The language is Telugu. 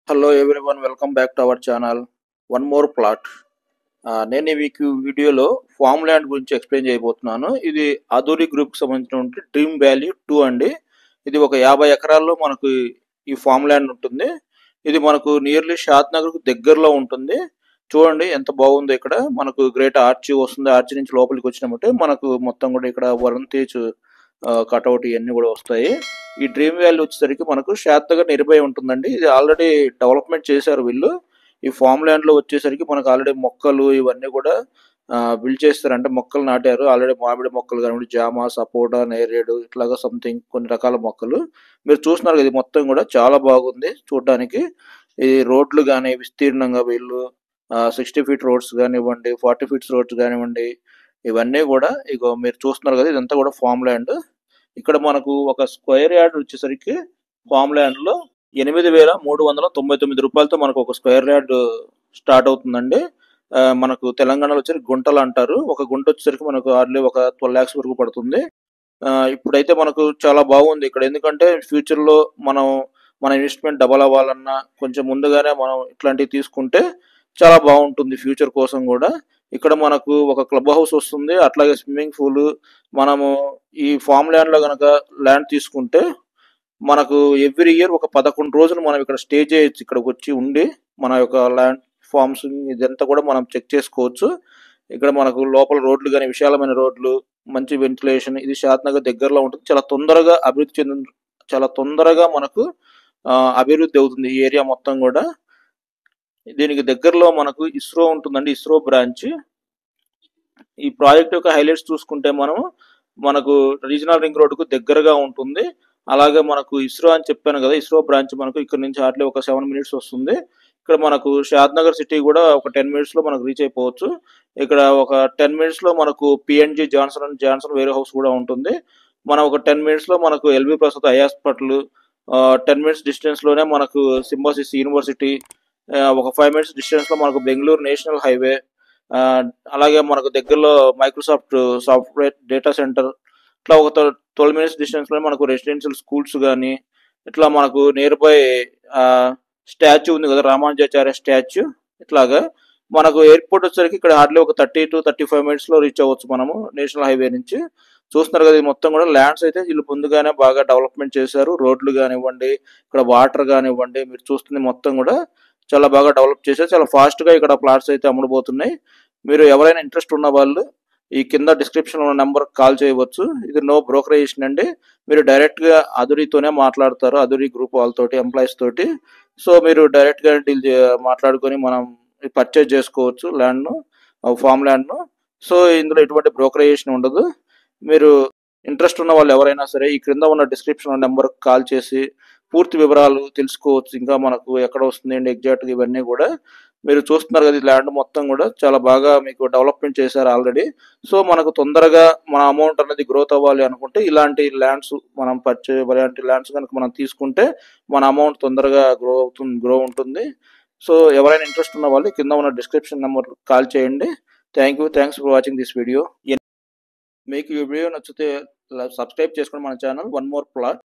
Hello everyone, welcome back to our channel. One more plot. నేను ఈ వీడియోలో ఫామ్ ల్యాండ్ గురించి ఎక్స్ప్లెయిన్ చేయబోతున్నాను. ఇది అదూరి గ్రూప్కి సంబంధించినటువంటి డ్రీమ్ వ్యాలీ 2 అండి. ఇది ఒక 50 ఎకరాల్లో మనకు ఈ ఫామ్ ల్యాండ్ ఉంటుంది. ఇది మనకు నియర్లీ షాద్ నగర్కు దగ్గరలో ఉంటుంది. చూడండి ఎంత బాగుందో. ఇక్కడ మనకు గ్రేట్ ఆర్చి వస్తుంది. ఆర్చి నుంచి లోపలికి వచ్చినామంటే మనకు మొత్తం కూడా ఇక్కడ వరుణ్ తేజ్ కటౌట్ ఇవన్నీ కూడా వస్తాయి. ఈ డ్రీమ్ వ్యాలీ వచ్చేసరికి మనకు షాద్ నగర్ నియర్బై ఉంటుందండి. ఇది ఆల్రెడీ డెవలప్మెంట్ చేశారు వీళ్ళు. ఈ ఫామ్ ల్యాండ్ లో వచ్చేసరికి మనకు ఆల్రెడీ మొక్కలు ఇవన్నీ కూడా బిల్డ్ చేస్తారు. అంటే మొక్కలు నాటారు ఆల్రెడీ. మామిడి మొక్కలు కానివ్వండి, జామ, సపోటా, నేరేడు ఇట్లాగా సంథింగ్ కొన్ని రకాల మొక్కలు మీరు చూస్తున్నారు కదా. ఇది మొత్తం కూడా చాలా బాగుంది చూడడానికి. ఈ రోడ్లు కానీ విస్తీర్ణంగా వీళ్ళు 60 ఫీట్ రోడ్స్ కానివ్వండి, 40 ఫీట్స్ రోడ్స్ కానివ్వండి, ఇవన్నీ కూడా ఇగో మీరు చూస్తున్నారు కదా. ఇదంతా కూడా ఫామ్ ల్యాండ్. ఇక్కడ మనకు ఒక స్క్వేర్ యార్డ్ వచ్చేసరికి ఫామ్ ల్యాండ్ లో 8,399 రూపాయలతో మనకు ఒక స్క్వేర్ యార్డ్ స్టార్ట్ అవుతుందండి. మనకు తెలంగాణలో వచ్చేసరికి గుంటలు అంటారు. ఒక గుంట వచ్చేసరికి మనకు హార్డ్లీ ఒక 12 lakhs వరకు పడుతుంది. ఇప్పుడైతే మనకు చాలా బాగుంది ఇక్కడ. ఎందుకంటే ఫ్యూచర్ లో మన ఇన్వెస్ట్మెంట్ డబల్ అవ్వాలన్నా కొంచెం ముందుగానే మనం ఇట్లాంటివి తీసుకుంటే చాలా బాగుంటుంది ఫ్యూచర్ కోసం కూడా. ఇక్కడ మనకు ఒక క్లబ్ హౌస్ వస్తుంది, అట్లాగే స్విమ్మింగ్ పూల్. మనము ఈ ఫామ్ ల్యాండ్ లో గనక ల్యాండ్ తీసుకుంటే మనకు ఎవ్రీ ఇయర్ ఒక 11 రోజులు మనం ఇక్కడ స్టే చేయొచ్చు. ఇక్కడికి వచ్చి ఉండి మన యొక్క ల్యాండ్ ఫార్మ్స్ ఇదంతా కూడా మనం చెక్ చేసుకోవచ్చు. ఇక్కడ మనకు లోపల రోడ్లు కానీ విశాలమైన రోడ్లు, మంచి వెంటిలేషన్. ఇది షాద్ నగర్ దగ్గరలో ఉంటుంది. చాలా తొందరగా మనకు అభివృద్ధి అవుతుంది ఈ ఏరియా మొత్తం కూడా. దీనికి దగ్గరలో మనకు ఇస్రో ఉంటుందండి, ఇస్రో బ్రాంచ్. ఈ ప్రాజెక్ట్ యొక్క హైలైట్స్ చూసుకుంటే మనకు రీజనల్ రింగ్ రోడ్డుకు దగ్గరగా ఉంటుంది. అలాగే మనకు ఇస్రో అని చెప్పాను కదా, ఇస్రో బ్రాంచ్ మనకు ఇక్కడ నుంచి హార్డ్లీ ఒక 7 minutes వస్తుంది. ఇక్కడ మనకు షాద్ నగర్ సిటీ కూడా ఒక 10 minutes లో మనకు రీచ్ అయిపోవచ్చు. ఇక్కడ ఒక 10 minutes లో మనకు పిఎన్జి జాన్సన్ వేర్ హౌస్ కూడా ఉంటుంది. మనం ఒక 10 minutes లో మనకు LV Prasad eye hospital, 10 minutes distance లోనే మనకు సింబాసిస్ యూనివర్సిటీ, ఒక 5 minutes డిస్టెన్స్ లో మనకు బెంగళూరు నేషనల్ హైవే, అలాగే మనకు దగ్గరలో మైక్రోసాఫ్ట్ సాఫ్ట్వేర్ డేటా సెంటర్. ఇట్లా ఒక 12 minutes డిస్టెన్స్ లో మనకు రెసిడెన్షియల్ స్కూల్స్ కానీ, ఇట్లా మనకు నియర్ బై స్టాచ్యూ ఉంది కదా, రామానుజాచార్య స్టాచ్యూ. ఇట్లాగా మనకు ఎయిర్పోర్ట్ వచ్చేసరికి ఇక్కడ హార్డ్లీ ఒక 30 to 35 minutes లో రీచ్ అవ్వచ్చు మనము నేషనల్ హైవే నుంచి. చూస్తున్నారు కదా, ఇది మొత్తం కూడా ల్యాండ్స్ అయితే వీళ్ళు ముందుగానే బాగా డెవలప్మెంట్ చేశారు. రోడ్లు కానివ్వండి, ఇక్కడ వాటర్ కానివ్వండి, మీరు చూస్తుంది మొత్తం కూడా చాలా బాగా డెవలప్ చేశారు. చాలా ఫాస్ట్ గా ఇక్కడ ప్లాట్స్ అయితే అమ్ముడుపోతున్నాయి. మీరు ఎవరైనా ఇంట్రెస్ట్ ఉన్న వాళ్ళు ఈ కింద డిస్క్రిప్షన్ ఉన్న నెంబర్ కాల్ చేయవచ్చు. ఇది నో బ్రోకరేషన్ అండి. మీరు డైరెక్ట్ గా అదురితోనే మాట్లాడతారు, అదురి గ్రూప్ వాళ్ళతోటి, ఎంప్లాయీస్ తోటి. సో మీరు డైరెక్ట్ గా మాట్లాడుకొని మనం పర్చేజ్ చేసుకోవచ్చు ల్యాండ్ ను, ఫామ్ ల్యాండ్ ను. సో ఇందులో ఎటువంటి బ్రోకరేషన్ ఉండదు. మీరు ఇంట్రెస్ట్ ఉన్న వాళ్ళు ఎవరైనా సరే ఈ క్రింద ఉన్న డిస్క్రిప్షన్ నెంబర్ కాల్ చేసి పూర్తి వివరాలు తెలుసుకోవచ్చు. ఇంకా మనకు ఎక్కడ వస్తుంది అండి ఎగ్జాక్ట్గా ఇవన్నీ కూడా. మీరు చూస్తున్నారు కదా, ఈ ల్యాండ్ మొత్తం కూడా చాలా బాగా మీకు డెవలప్మెంట్ చేశారు ఆల్రెడీ. సో మనకు తొందరగా మన అమౌంట్ అనేది గ్రోత్ అవ్వాలి అనుకుంటే ఇలాంటి ల్యాండ్స్ మనం ఇలాంటి ల్యాండ్స్ కనుక మనం తీసుకుంటే మన అమౌంట్ తొందరగా గ్రో ఉంటుంది. సో ఎవరైనా ఇంట్రెస్ట్ ఉన్న వాళ్ళు కింద ఉన్న డిస్క్రిప్షన్ నెంబర్ కాల్ చేయండి. Thanks for watching this video. మీకు ఈ వీడియో నచ్చితే సబ్స్క్రైబ్ చేసుకోండి మన ఛానల్ వన్ మోర్ ప్లాట్.